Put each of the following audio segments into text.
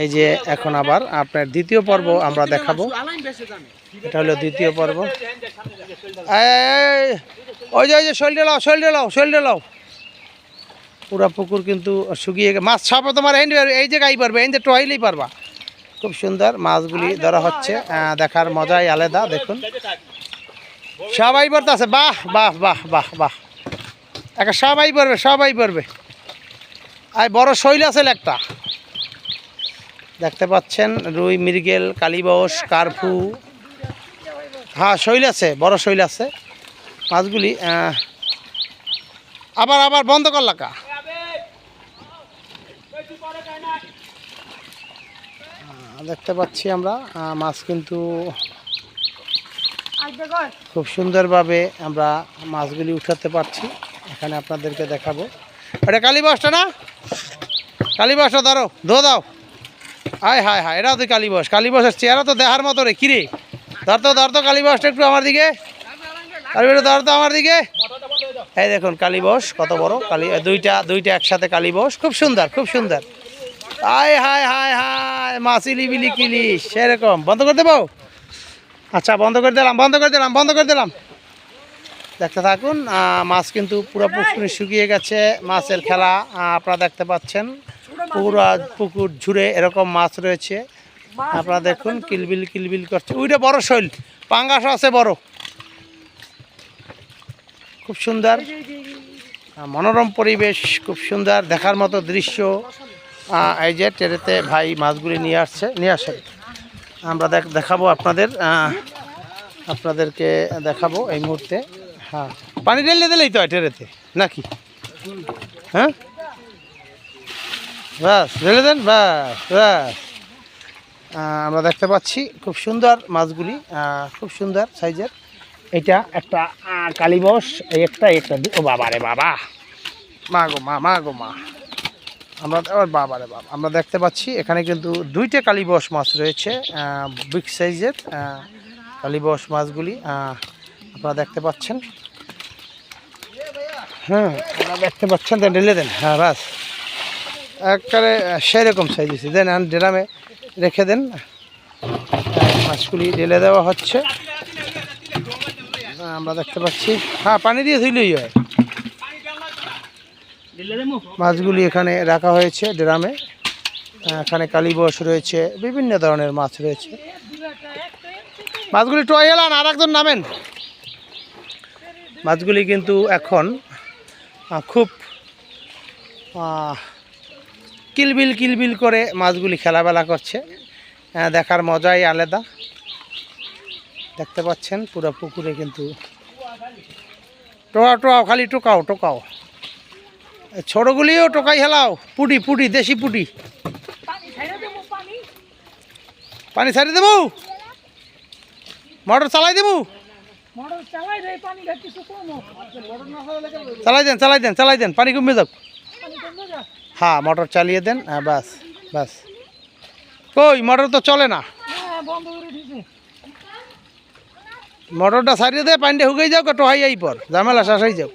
এই যে এখন আবার আপনার দ্বিতীয় পর্ব আমরা দেখাবো। এটা হলো দ্বিতীয় পর্ব। ওই যে শৈলটা লাও পুরা পুকুর কিন্তু শুকিয়ে মাছ সব তোমার এই যে গাই পারবে এই যে টয়লেই পারবা। খুব সুন্দর মাছগুলি ধরা হচ্ছে, দেখার মজাই আলাদা। দেখুন সবাই পড়তে আছে, বাহ বাহ বাহ বাহ বাহ, একটা সবাই পড়বে। আর বড় শৈল আছে একটা, দেখতে পাচ্ছেন রুই, মৃগেল, কালীবাউস, কার্পু। হ্যাঁ শৈল আছে, বড় শৈল আছে। মাছগুলি আবার বন্ধ করলাকা। দেখতে পাচ্ছি আমরা মাছ কিন্তু খুব সুন্দরভাবে আমরা মাছগুলি উঠাতে পারছি। এখানে আপনাদেরকে দেখাবো। এটা কালীবাউসটা না, কালীবাউসটা ধরো, দাও। হায় এটাও তো কালীবাউসের চেহারা তো দেখার মতো রে। কিরে ধর তো কালীবাউসটা একটু আমার দিকে, ধর তো আমার দিকে। এই দেখুন কালীবাউস কত বড়, দুইটা একসাথে কালীবাউস, খুব সুন্দর। হায় মাছ ইলিবিলি কিলিশ সেরকম। বন্ধ করে দেবো? আচ্ছা বন্ধ করে দিলাম। দেখতে থাকুন। মাছ কিন্তু পুরো পুকুর শুকিয়ে গেছে, মাছের খেলা আপনারা দেখতে পাচ্ছেন। পুরো পুকুর জুড়ে এরকম মাছ রয়েছে, আপনারা দেখুন কিলবিল করছে। ওইটা বড় শৈল, পাঙ্গাস আছে বড়, খুব সুন্দর মনোরম পরিবেশ, খুব সুন্দর দেখার মতো দৃশ্য। এই যে টেরেতে ভাই মাছগুলি নিয়ে আসে আমরা দেখাবো আপনাদেরকে দেখাবো এই মুহূর্তে। হ্যাঁ পানি ঢেলে দিলেই তো টেরেতে নাকি? হ্যাঁ বাস ঢেলে দেন, বাস। আমরা দেখতে পাচ্ছি খুব সুন্দর মাছগুলি, খুব সুন্দর সাইজের। এটা একটা কালীবাউস, একটা ও বাবা রে বাবা, মা গো মা। আমরা দেখতে পাচ্ছি এখানে কিন্তু দুইটা কালীবাউস মাছ রয়েছে, বিগ সাইজের কালীবাউস মাছগুলি আপনারা দেখতে পাচ্ছেন। হ্যাঁ আপনারা দেখতে পাচ্ছেন, ঢেলে দেন। হ্যাঁ বাস একবারে সেরকম সাইজ দিচ্ছে, দেন ড্রামে রেখে দেন। মাছগুলি ঢেলে দেওয়া হচ্ছে, আমরা দেখতে পাচ্ছি। হ্যাঁ পানি দিয়ে ধুইলেই হয়। মাছগুলি এখানে রাখা হয়েছে ড্রামে। এখানে কালীবাউস রয়েছে, বিভিন্ন ধরনের মাছ রয়েছে। মাছগুলি টয় এলান, আর একজন নামেন। মাছগুলি কিন্তু এখন খুব কিলবিল করে মাছগুলি খেলাবেলা করছে, দেখার মজাই আলাদা। দেখতে পাচ্ছেন পুরো পুকুরে কিন্তু টোকাও খালি টোকাও। ছোটগুলিও টোকাই হেলাও, পুটি দেশি পুটি। পানি ছাড়িয়ে দেবো, মোটর চালাই দেবো, চালাই দেন পানি কমে যাক। হ্যাঁ মোটর চালিয়ে দেন, বাস। কই মোটর তো চলে না, মোটরটা ছাড়িয়ে দে, পানিটা হুকাই যাও, টোহাই পর ঝামেলা শেষ হয়ে যাও।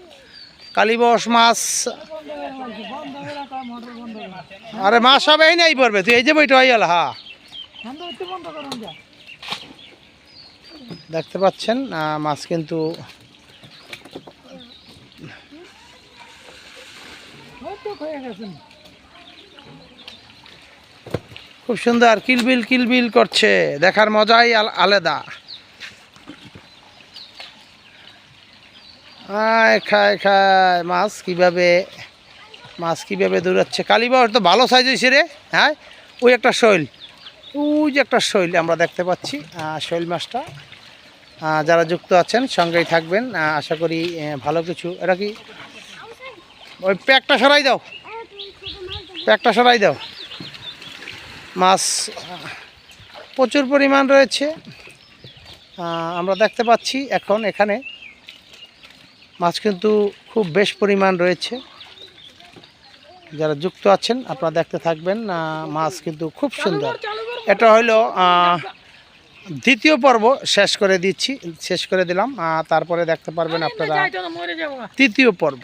কালীবাউস মাছ, আরে মাছ সব এই নাই পড়বে, তুই এই যে বইটা হয়ে গেল। হ্যাঁ দেখতে পাচ্ছেন মাছ কিন্তু খুব সুন্দর কিলবিল করছে, দেখার মজাই আলাদা। খায় মাছ কিভাবে দৌড়াচ্ছে। কালীবাউস তো ভালো সাইজ হয়েছে রে। হ্যাঁ ওই একটা শৈল, আমরা দেখতে পাচ্ছি শৈল মাছটা। যারা যুক্ত আছেন সঙ্গেই থাকবেন, আশা করি ভালো কিছু। এটা কি ওই প্যাকটা সরাই দাও। মাছ প্রচুর পরিমাণ রয়েছে, আমরা দেখতে পাচ্ছি এখন এখানে মাছ কিন্তু খুব বেশ পরিমাণ রয়েছে। যারা যুক্ত আছেন আপনারা দেখতে থাকবেন, মাছ কিন্তু খুব সুন্দর। এটা হইল দ্বিতীয় পর্ব, শেষ করে দিলাম, তারপরে দেখতে পারবেন আপনারা তৃতীয় পর্ব।